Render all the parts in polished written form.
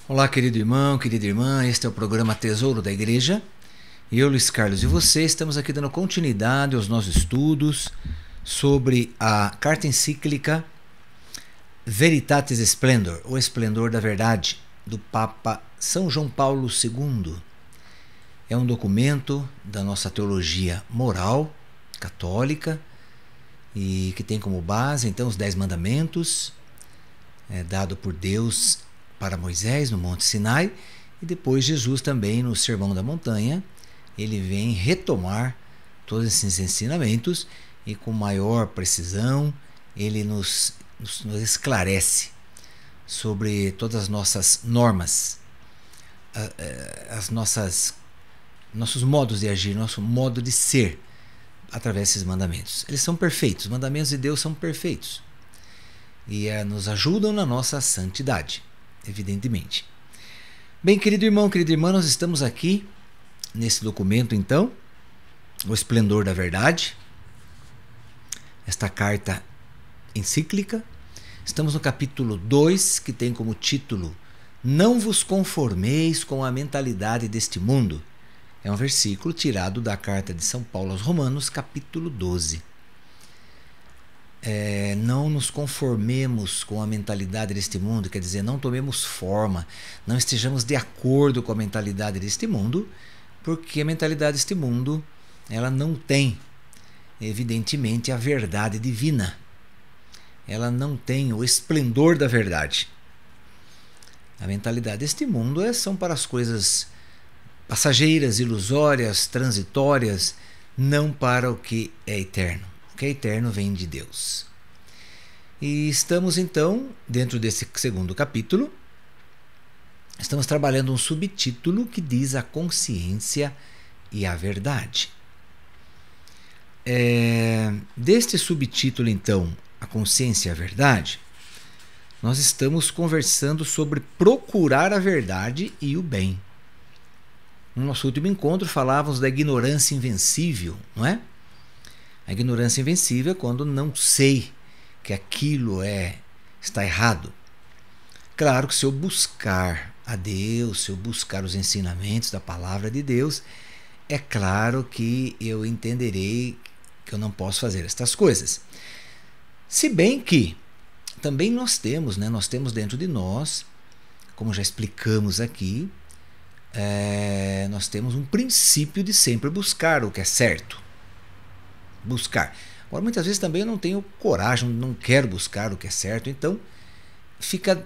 Olá, querido irmão, querida irmã, este é o programa Tesouro da Igreja. Eu, Luiz Carlos, e você estamos aqui dando continuidade aos nossos estudos sobre a carta encíclica Veritatis Splendor, o Esplendor da Verdade, do Papa São João Paulo II. É um documento da nossa teologia moral católica e que tem como base, então, os 10 mandamentos, dado por Deus para Moisés no Monte Sinai, e depois Jesus também no Sermão da Montanha, ele vem retomar todos esses ensinamentos e com maior precisão ele nos esclarece sobre todas as nossas normas, nossos modos de agir, nosso modo de ser através desses mandamentos. Eles são perfeitos, os mandamentos de Deus são perfeitos e nos ajudam na nossa santidade, evidentemente. Bem, querido irmão, querida irmã, nós estamos aqui nesse documento, então, o Esplendor da Verdade, esta carta encíclica. Estamos no capítulo 2, que tem como título Não vos conformeis com a mentalidade deste mundo. É um versículo tirado da carta de São Paulo aos Romanos, capítulo 12. Não nos conformemos com a mentalidade deste mundo, quer dizer, não tomemos forma, não estejamos de acordo com a mentalidade deste mundo, porque a mentalidade deste mundo, ela não tem, evidentemente, a verdade divina. Ela não tem o esplendor da verdade. A mentalidade deste mundo são para as coisas passageiras, ilusórias, transitórias, não para o que é eterno. O que é eterno vem de Deus. E estamos então, dentro desse segundo capítulo, estamos trabalhando um subtítulo que diz a consciência e a verdade. Deste subtítulo, então, a consciência e a verdade, nós estamos conversando sobre procurar a verdade e o bem. No nosso último encontro falávamos da ignorância invencível, não é? A ignorância invencível é quando não sei que aquilo está errado. Claro que se eu buscar a Deus, se eu buscar os ensinamentos da palavra de Deus, é claro que eu entenderei que eu não posso fazer estas coisas. Se bem que também nós temos dentro de nós, como já explicamos aqui, nós temos um princípio de sempre buscar o que é certo. Buscar. Agora, muitas vezes também eu não tenho coragem, não quero buscar o que é certo, então fica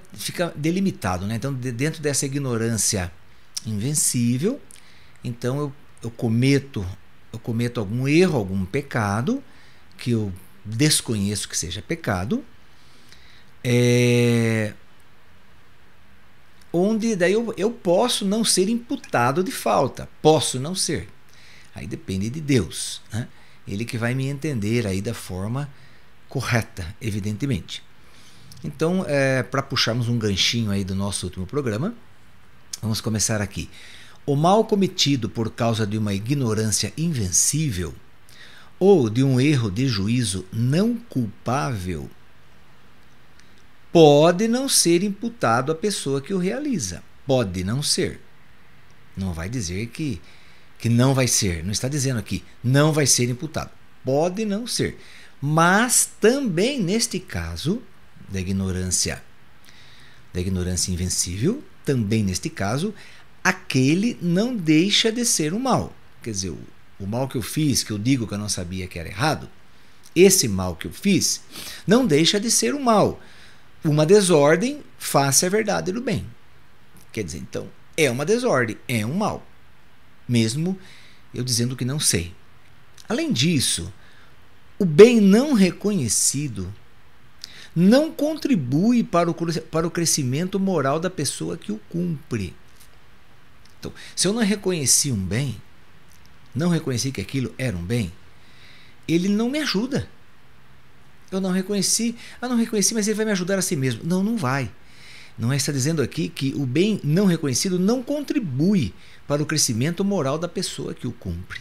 delimitado, né? Então, dentro dessa ignorância invencível, então eu cometo algum erro, algum pecado, que eu desconheço que seja pecado, onde daí eu posso não ser imputado de falta, posso não ser. Aí depende de Deus, né? Ele que vai me entender aí da forma correta, evidentemente. Então, para puxarmos um ganchinho aí do nosso último programa, vamos começar aqui. O mal cometido por causa de uma ignorância invencível ou de um erro de juízo não culpável pode não ser imputado à pessoa que o realiza. Pode não ser. Não vai dizer que não vai ser. Não está dizendo aqui, não vai ser imputado. Pode não ser. Mas também neste caso da ignorância invencível, também neste caso, aquele não deixa de ser um mal. Quer dizer, o mal que eu fiz, que eu digo que eu não sabia que era errado, esse mal que eu fiz não deixa de ser um mal. Uma desordem face à verdade do bem. Quer dizer, então, é uma desordem, é um mal. Mesmo eu dizendo que não sei. Além disso, o bem não reconhecido não contribui para o crescimento moral da pessoa que o cumpre. Então, se eu não reconheci um bem, não reconheci que aquilo era um bem, ele não me ajuda. Eu não reconheci, mas ele vai me ajudar a si mesmo. Não, não vai. Não está dizendo aqui que o bem não reconhecido não contribui para o crescimento moral da pessoa que o cumpre.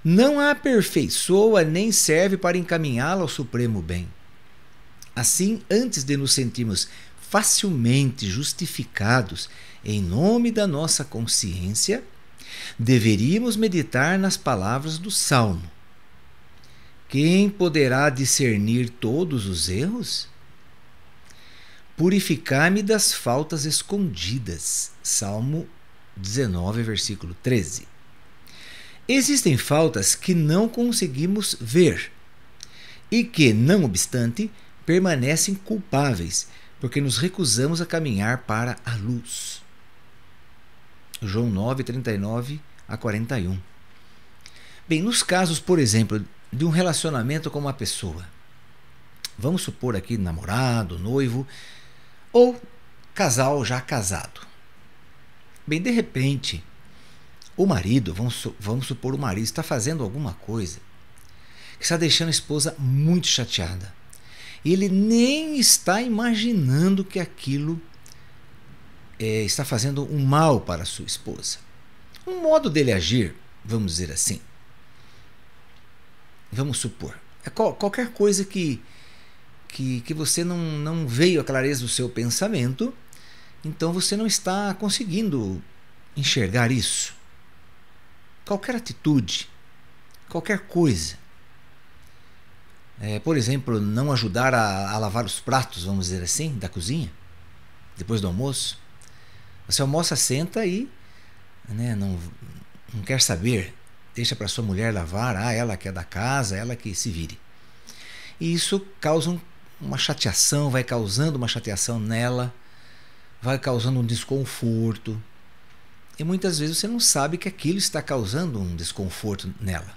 Não a aperfeiçoa nem serve para encaminhá-la ao supremo bem. Assim, antes de nos sentirmos facilmente justificados em nome da nossa consciência, deveríamos meditar nas palavras do Salmo. Quem poderá discernir todos os erros? Purificai-me das faltas escondidas. Salmo 19, versículo 13. Existem faltas que não conseguimos ver e que, não obstante, permanecem culpáveis, porque nos recusamos a caminhar para a luz. João 9, 39 a 41. Bem, nos casos, por exemplo, de um relacionamento com uma pessoa, vamos supor aqui namorado, noivo ou casal já casado. Bem, de repente, o marido, vamos supor o marido está fazendo alguma coisa que está deixando a esposa muito chateada. E ele nem está imaginando que aquilo está fazendo um mal para a sua esposa. Um modo dele agir, vamos dizer assim. Vamos supor, qualquer coisa que você não veio à clareza do seu pensamento, então você não está conseguindo enxergar isso. Qualquer atitude, qualquer coisa. Por exemplo, não ajudar a lavar os pratos, vamos dizer assim, da cozinha, depois do almoço. Você almoça, senta e não quer saber, deixa para sua mulher lavar, ela que é da casa, ela que se vire. E isso causa uma chateação, vai causando uma chateação nela, vai causando um desconforto. E muitas vezes você não sabe que aquilo está causando um desconforto nela.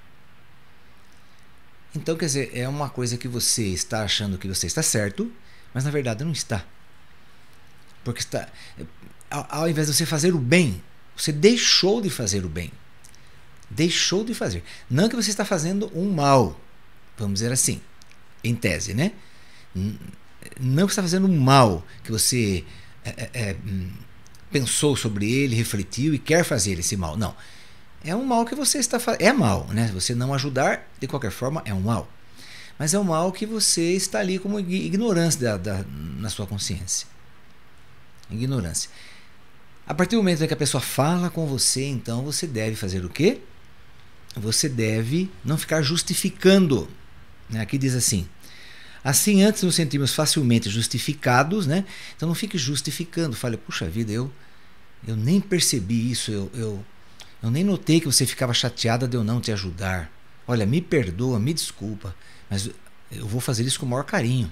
Então, quer dizer, é uma coisa que você está achando que você está certo, mas na verdade não está. Porque ao invés de você fazer o bem, você deixou de fazer o bem. Deixou de fazer. Não que você está fazendo um mal, vamos dizer assim, em tese, né? Não que você está fazendo um mal, que você pensou sobre ele, refletiu e quer fazer esse mal. Não. É um mal que você está fazendo. É mal, né? Você não ajudar, de qualquer forma, é um mal. Mas é um mal que você está ali como ignorância na sua consciência. Ignorância. A partir do momento em que a pessoa fala com você, então você deve fazer o quê? Você deve não ficar justificando. Aqui diz assim: assim, antes nos sentimos facilmente justificados, né? Então não fique justificando. Fale, puxa vida, eu nem percebi isso, eu nem notei que você ficava chateada de eu não te ajudar. Olha, me perdoa, me desculpa, mas eu vou fazer isso com o maior carinho.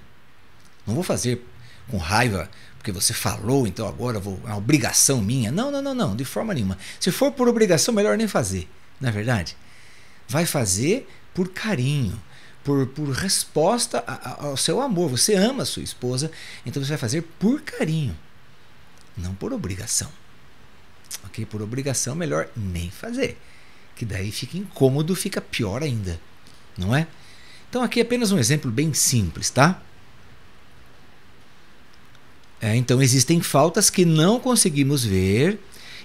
Não vou fazer com raiva, porque você falou, então agora é uma obrigação minha. Não, de forma nenhuma. Se for por obrigação, melhor nem fazer, não é verdade? Vai fazer por carinho, por resposta ao seu amor. Você ama a sua esposa, então você vai fazer por carinho, não por obrigação. Ok? Por obrigação, melhor nem fazer, que daí fica incômodo, fica pior ainda, não é? Então aqui é apenas um exemplo bem simples, tá? Então existem faltas que não conseguimos ver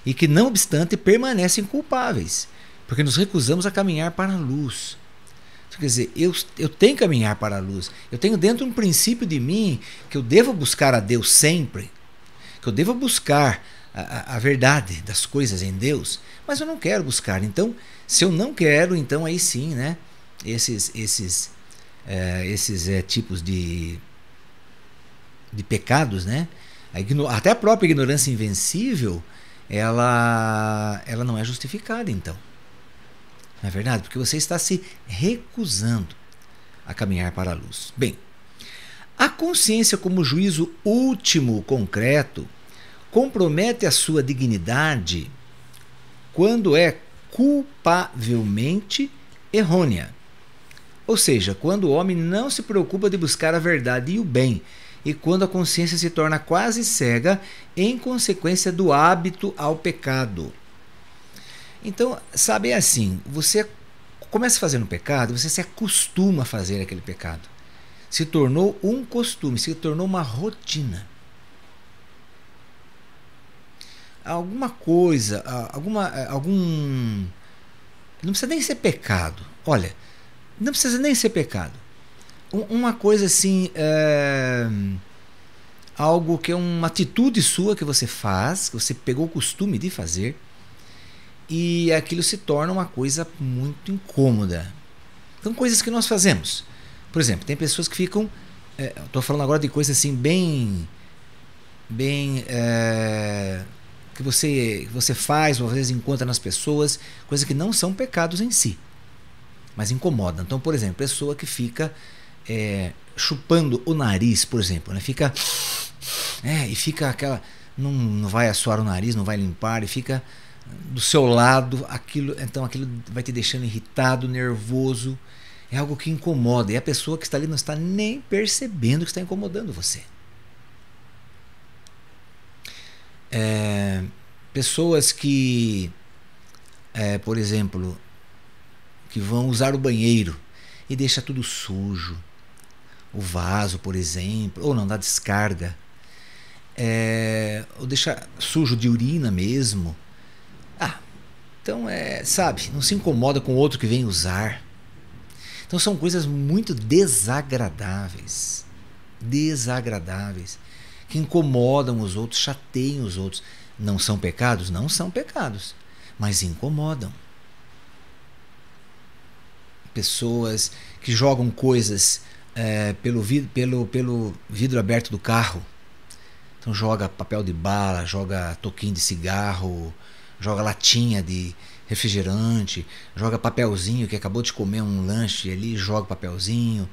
e que, não obstante, permanecem culpáveis, porque nos recusamos a caminhar para a luz. Quer dizer, eu tenho que caminhar para a luz. Eu tenho dentro um princípio de mim que eu devo buscar a Deus sempre, que eu devo buscar a verdade das coisas em Deus, mas eu não quero buscar. Então, se eu não quero, então aí sim, né, esses tipos de pecados, né, até a própria ignorância invencível, ela não é justificada, então. Não é verdade? Porque você está se recusando a caminhar para a luz. Bem, a consciência como juízo último concreto compromete a sua dignidade quando é culpavelmente errônea. Ou seja, quando o homem não se preocupa de buscar a verdade e o bem, e quando a consciência se torna quase cega em consequência do hábito ao pecado. Então, sabe, é assim, você começa fazendo pecado, você se acostuma a fazer aquele pecado. Se tornou um costume, se tornou uma rotina. Alguma coisa, algum... Não precisa nem ser pecado. Olha, não precisa nem ser pecado. Uma coisa assim, algo que é uma atitude sua que você faz, que você pegou o costume de fazer, e aquilo se torna uma coisa muito incômoda. Então, coisas que nós fazemos. Por exemplo, tem pessoas que ficam... Estou falando agora de coisas assim bem que você faz ou às vezes encontra nas pessoas, coisas que não são pecados em si, mas incomodam. Então, por exemplo, pessoa que fica chupando o nariz, por exemplo, né? E fica aquela... Não vai assoar o nariz, não vai limpar, e fica do seu lado, então aquilo vai te deixando irritado, nervoso. É algo que incomoda, e a pessoa que está ali não está nem percebendo que está incomodando você. Pessoas que, por exemplo, que vão usar o banheiro e deixa tudo sujo, o vaso, por exemplo, ou não dá descarga, ou deixa sujo de urina mesmo. Então, sabe, não se incomoda com o outro que vem usar. Então são coisas muito desagradáveis, que incomodam os outros, chateiam os outros. Não são pecados? Não são pecados, mas incomodam. Pessoas que jogam coisas pelo vidro aberto do carro. Então joga papel de bala, joga toquinho de cigarro, joga latinha de refrigerante, joga papelzinho que acabou de comer um lanche ali, joga papelzinho.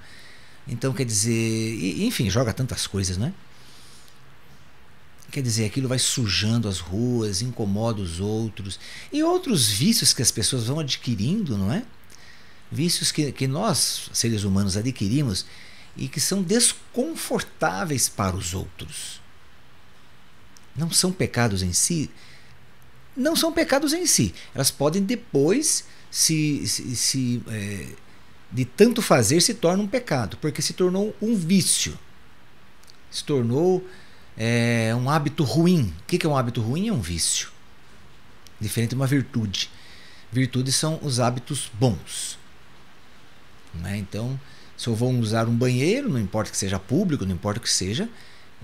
Então, quer dizer, enfim, joga tantas coisas, né? Quer dizer, aquilo vai sujando as ruas, incomoda os outros. E outros vícios que as pessoas vão adquirindo, não é? Vícios que nós, seres humanos, adquirimos e que são desconfortáveis para os outros. Não são pecados em si. Não são pecados em si. Elas podem depois, de tanto fazer, se torna um pecado, porque se tornou um vício. Se tornou um hábito ruim. O que é um hábito ruim? É um vício. Diferente de uma virtude. Virtudes são os hábitos bons. Né? Então, se eu vou usar um banheiro, não importa que seja público, não importa o que seja,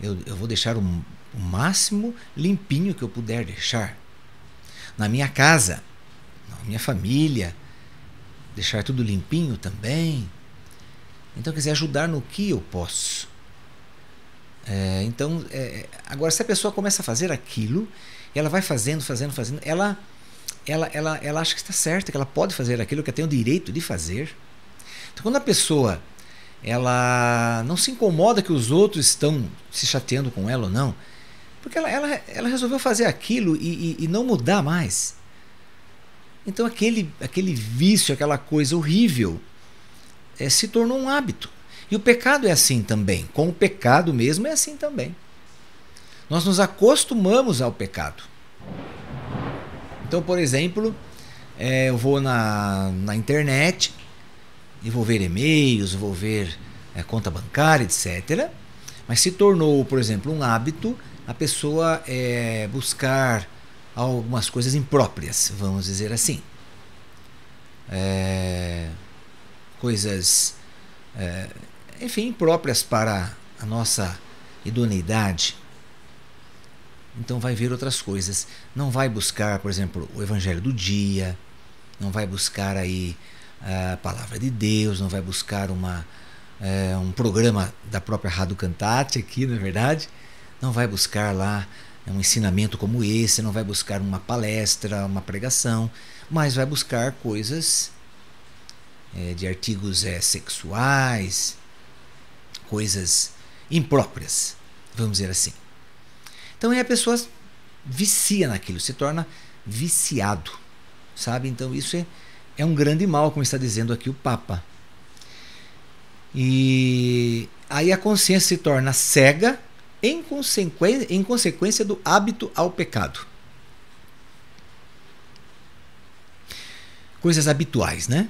eu vou deixar o máximo limpinho que eu puder deixar. Na minha casa, na minha família, deixar tudo limpinho também. Então, quer dizer, ajudar no que eu posso. Agora, se a pessoa começa a fazer aquilo, ela vai fazendo, ela acha que está certa, que ela pode fazer aquilo, que ela tem o direito de fazer. Então, quando a pessoa ela não se incomoda que os outros estão se chateando com ela ou não, porque ela resolveu fazer aquilo e não mudar mais. Então aquele vício, aquela coisa horrível, se tornou um hábito. E o pecado é assim também. Com o pecado mesmo é assim também. Nós nos acostumamos ao pecado. Então, por exemplo, eu vou na internet e vou ver e-mails, vou ver conta bancária, etc. Mas se tornou, por exemplo, um hábito a pessoa buscar algumas coisas impróprias, vamos dizer assim. Coisas, enfim, impróprias para a nossa idoneidade. Então vai ver outras coisas. Não vai buscar, por exemplo, o evangelho do dia, não vai buscar aí a palavra de Deus, não vai buscar um programa da própria Rádio Cantate aqui, não é verdade? Não vai buscar lá um ensinamento como esse, não vai buscar uma palestra, uma pregação, mas vai buscar coisas de artigos sexuais, coisas impróprias, vamos dizer assim. Então aí a pessoa vicia naquilo, se torna viciado, sabe? Então isso é um grande mal, como está dizendo aqui o Papa. E aí a consciência se torna cega em consequência do hábito ao pecado. Coisas habituais, né?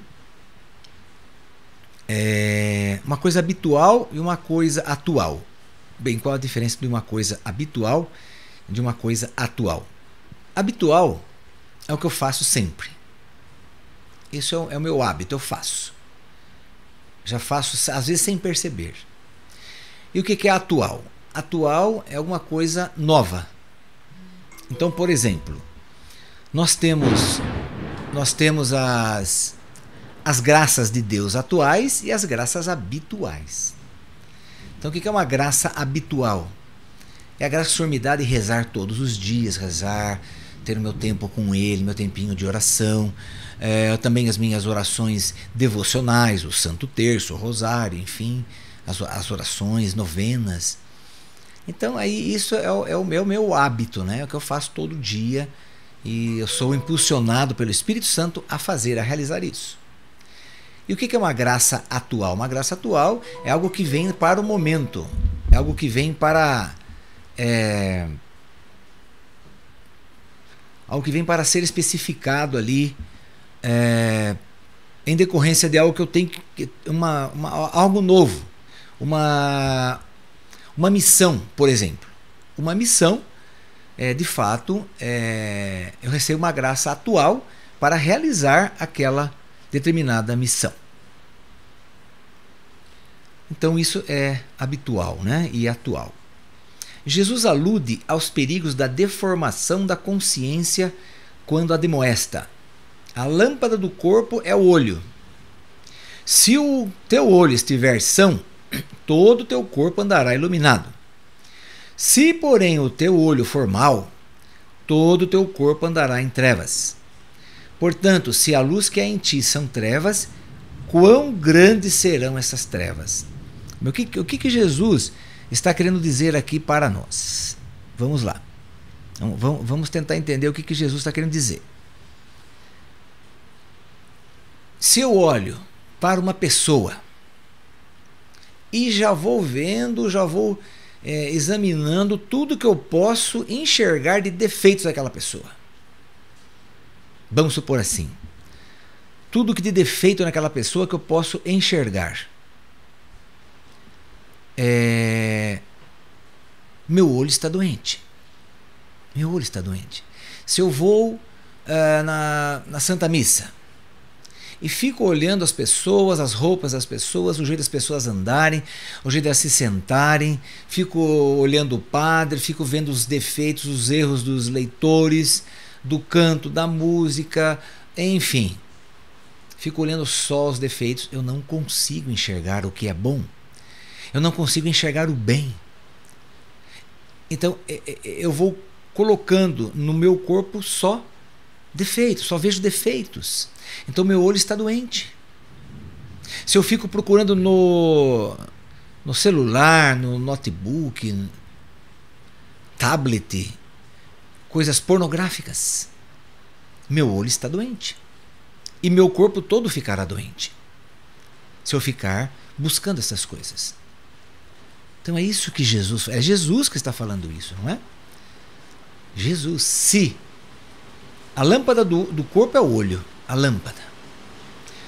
Uma coisa habitual e uma coisa atual. Bem, qual a diferença de uma coisa habitual e de uma coisa atual? Habitual é o que eu faço sempre. Isso é o meu hábito, eu faço. Já faço, às vezes, sem perceber. E o que é atual? atual é alguma coisa nova. Então, por exemplo, nós temos as graças de Deus atuais e as graças habituais. Então, o que é uma graça habitual? É a graça que o Senhor me dá de rezar todos os dias, rezar, ter o meu tempo com Ele, meu tempinho de oração, também as minhas orações devocionais, o Santo Terço, o Rosário, enfim, as orações, novenas. Então, aí isso é o meu hábito, né? É o que eu faço todo dia e eu sou impulsionado pelo Espírito Santo a realizar isso. E o que é uma graça atual? Uma graça atual é algo que vem para o momento, é algo que vem para algo que vem para ser especificado ali, em decorrência de algo que eu tenho algo novo, uma missão, por exemplo. Uma missão, de fato, eu recebo uma graça atual para realizar aquela determinada missão. Então isso é habitual, né? E atual. Jesus alude aos perigos da deformação da consciência quando admoesta. A lâmpada do corpo é o olho. Se o teu olho estiver são, todo o teu corpo andará iluminado. Se, porém, o teu olho for mau, todo o teu corpo andará em trevas. Portanto, se a luz que há em ti são trevas, quão grandes serão essas trevas? O que Jesus está querendo dizer aqui para nós? Vamos lá. Vamos tentar entender o que Jesus está querendo dizer. Se eu olho para uma pessoa e já vou vendo, examinando tudo que eu posso enxergar de defeitos daquela pessoa. Vamos supor assim. Tudo que de defeito naquela pessoa que eu posso enxergar. Meu olho está doente. Meu olho está doente. Se eu vou na Santa Missa e fico olhando as pessoas, as roupas das pessoas, o jeito das pessoas andarem, o jeito de elas se sentarem, fico olhando o padre, fico vendo os defeitos, os erros dos leitores, do canto, da música, enfim. Fico olhando só os defeitos, eu não consigo enxergar o que é bom. Eu não consigo enxergar o bem. Então, eu vou colocando no meu corpo só defeitos, só vejo defeitos. Então, meu olho está doente. Se eu fico procurando no celular, no notebook, tablet, coisas pornográficas, meu olho está doente. E meu corpo todo ficará doente se eu ficar buscando essas coisas. Então é isso que é Jesus que está falando isso, não é? Jesus, se a lâmpada do corpo é o olho, a lâmpada.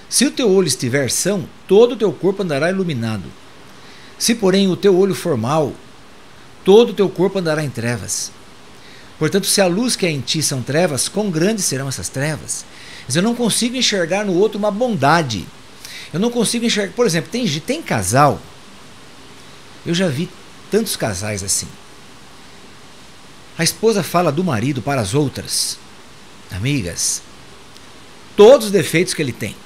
Se o teu olho estiver são, todo o teu corpo andará iluminado. Se, porém, o teu olho for mau, todo o teu corpo andará em trevas. Portanto, se a luz que é em ti são trevas, quão grandes serão essas trevas? Mas eu não consigo enxergar no outro uma bondade. Eu não consigo enxergar... Por exemplo, tem casal... Eu já vi tantos casais assim. A esposa fala do marido para as outras amigas todos os defeitos que ele tem.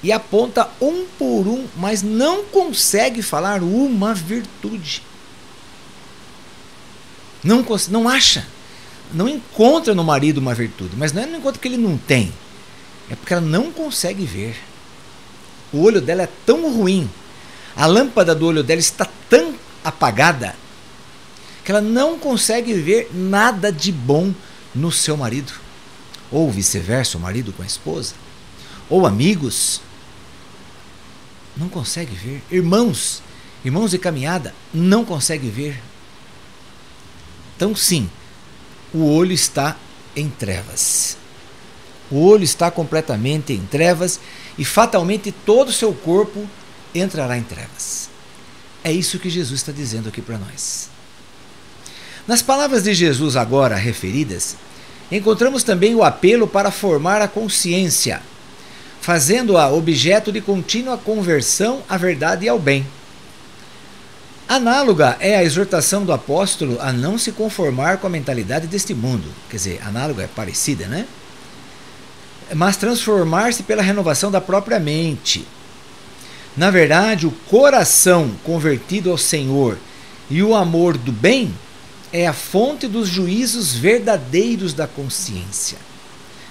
E aponta um por um, mas não consegue falar uma virtude. Não acha. Não encontra no marido uma virtude. Mas não é no encontro que ele não tem. É porque ela não consegue ver. O olho dela é tão ruim. A lâmpada do olho dela está tão apagada que ela não consegue ver nada de bom no seu marido. Ou vice-versa, o marido com a esposa. Ou amigos. Não consegue ver. Irmãos de caminhada, não consegue ver. Então sim, o olho está em trevas. O olho está completamente em trevas e fatalmente todo o seu corpo entrará em trevas. É isso que Jesus está dizendo aqui para nós. Nas palavras de Jesus agora referidas, encontramos também o apelo para formar a consciência, fazendo-a objeto de contínua conversão à verdade e ao bem. Análoga é a exortação do apóstolo a não se conformar com a mentalidade deste mundo. Quer dizer, análoga é parecida, né? Mas transformar-se pela renovação da própria mente. Na verdade, o coração convertido ao Senhor e o amor do bem é a fonte dos juízos verdadeiros da consciência.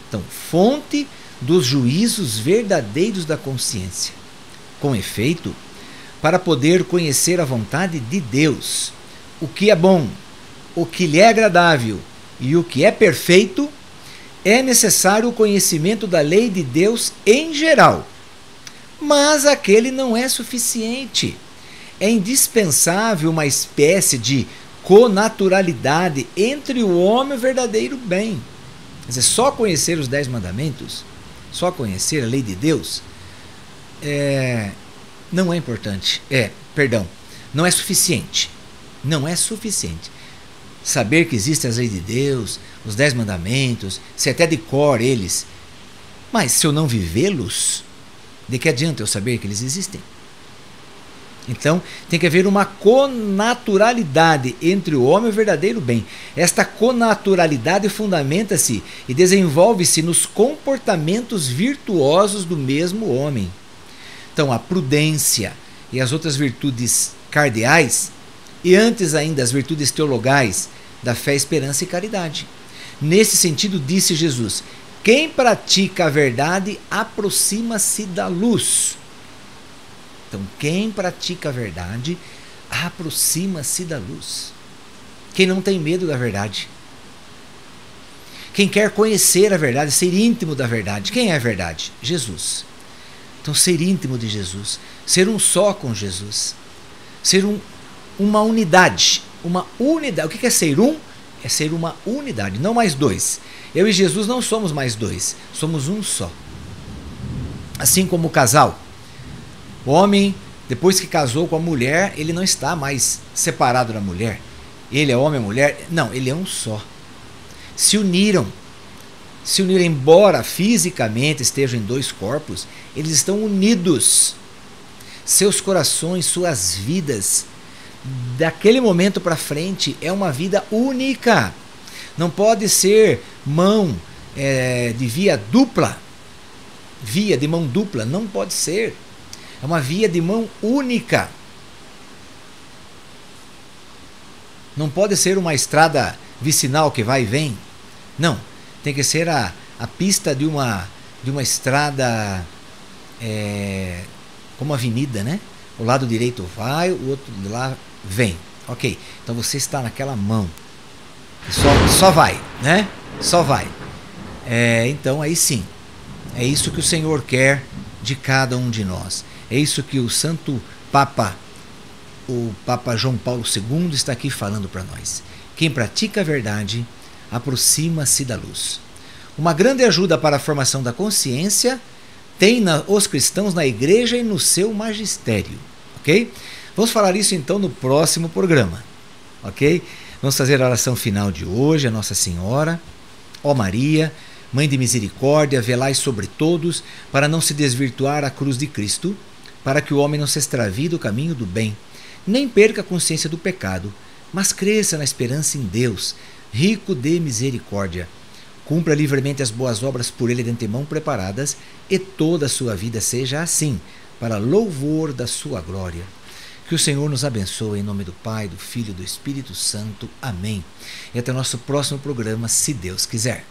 Então, fonte dos juízos verdadeiros da consciência. Com efeito, para poder conhecer a vontade de Deus, o que é bom, o que lhe é agradável e o que é perfeito, é necessário o conhecimento da lei de Deus em geral. Mas aquele não é suficiente. É indispensável uma espécie de conaturalidade entre o homem e o verdadeiro bem. Quer dizer, só conhecer os 10 mandamentos, só conhecer a lei de Deus, não é importante. Não é suficiente. Não é suficiente. Saber que existem as leis de Deus, os 10 mandamentos, se até de cor eles. Mas se eu não vivê-los, de que adianta eu saber que eles existem? Então, tem que haver uma conaturalidade entre o homem e o verdadeiro bem. Esta conaturalidade fundamenta-se e desenvolve-se nos comportamentos virtuosos do mesmo homem. Então, a prudência e as outras virtudes cardeais, e antes ainda as virtudes teologais da fé, esperança e caridade. Nesse sentido, disse Jesus: quem pratica a verdade aproxima-se da luz. Então, quem pratica a verdade aproxima-se da luz. Quem não tem medo da verdade. Quem quer conhecer a verdade, ser íntimo da verdade. Quem é a verdade? Jesus. Então, ser íntimo de Jesus, ser um só com Jesus, ser uma unidade. Uma unidade. O que é ser um? É ser uma unidade, não mais dois. Eu e Jesus não somos mais dois, somos um só. Assim como o casal. O homem, depois que casou com a mulher, ele não está mais separado da mulher. Ele é homem e mulher. Não, ele é um só. Se uniram, embora fisicamente estejam em 2 corpos, eles estão unidos. Seus corações, suas vidas, daquele momento para frente, é uma vida única. Não pode ser mão de via dupla. Via de mão dupla, não pode ser. É uma via de mão única. Não pode ser uma estrada vicinal que vai e vem. Não. Tem que ser a pista de uma estrada como avenida, né? O lado direito vai, o outro de lá vem. Ok. Então você está naquela mão. Só vai, né? Só vai. Então aí sim. É isso que o Senhor quer de cada um de nós. É isso que o Santo Papa, o Papa João Paulo II, está aqui falando para nós. Quem pratica a verdade aproxima-se da luz. Uma grande ajuda para a formação da consciência tem os cristãos na igreja e no seu magistério. Ok? Vamos falar isso então no próximo programa. Ok? Vamos fazer a oração final de hoje, a Nossa Senhora. Ó Maria, Mãe de misericórdia, velai sobre todos, para não se desvirtuar a cruz de Cristo, para que o homem não se extravie do caminho do bem, nem perca a consciência do pecado, mas cresça na esperança em Deus, rico de misericórdia. Cumpra livremente as boas obras por ele de antemão preparadas, e toda a sua vida seja assim, para louvor da sua glória. Que o Senhor nos abençoe em nome do Pai, do Filho e do Espírito Santo. Amém. E até o nosso próximo programa, se Deus quiser.